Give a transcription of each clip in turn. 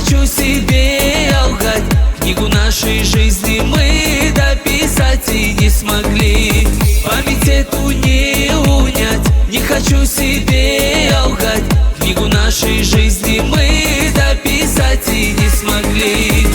хочу себе лгать. Книгу нашей жизни мы дописать и не смогли. Память эту не унять, не хочу себе лгать. Книгу нашей жизни мы дописать и не смогли.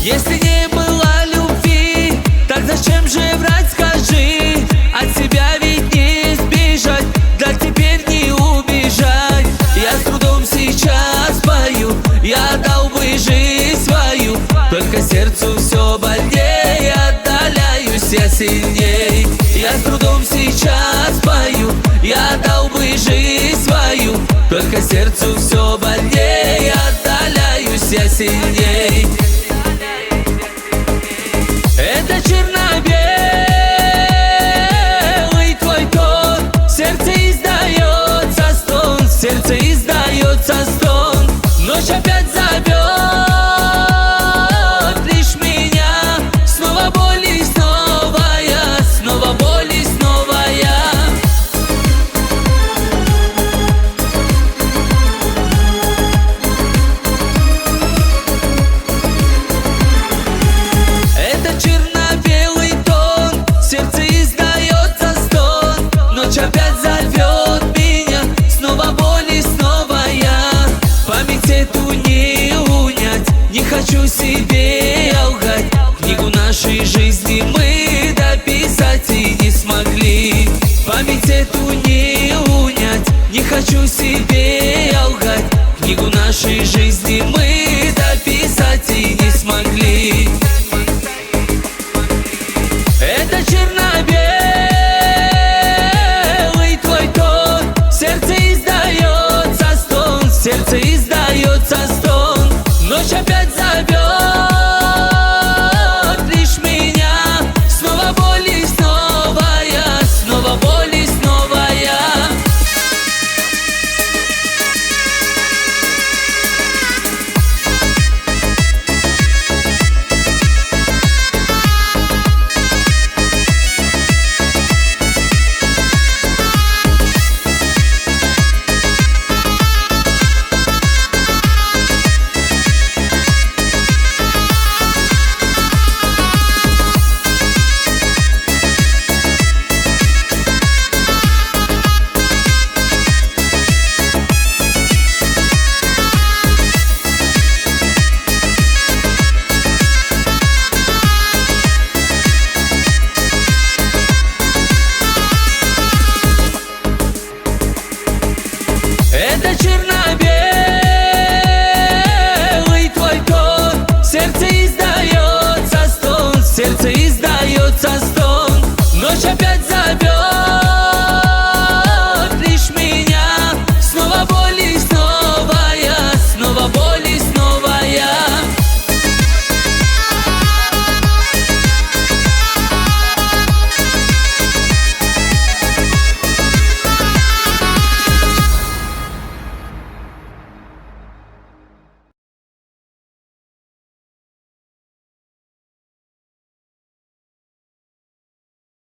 Если не было любви, так зачем же врать, скажи? От себя ведь не сбежать, да теперь не убежать. Я с трудом сейчас пою, я отдал бы жизнь свою, только сердцу все больнее, отдаляюсь я сильней. Я с трудом сейчас пою, я отдал бы жизнь свою, только сердцу все больнее, отдаляюсь я сильней. Это черно-белый твой тон, сердце издается стон, сердце издается стон. Ночь опять зовет лишь меня, снова боль и снова я, снова боль и снова я. Это черно-белый тон, сердце издается стон. Ночь опять зовет меня, снова боль и снова я. Память эту не унять, не хочу себе лгать. Книгу нашей жизни мы дописать и не смогли. Память эту не унять, не хочу себе лгать. Книгу нашей жизни мы дописать и не смогли. Это черно-белый твой тон, сердце издается стон, сердце издается стон. Ночь опять зовет лишь меня, снова боль и снова я, снова боль и снова я. Это черно-белый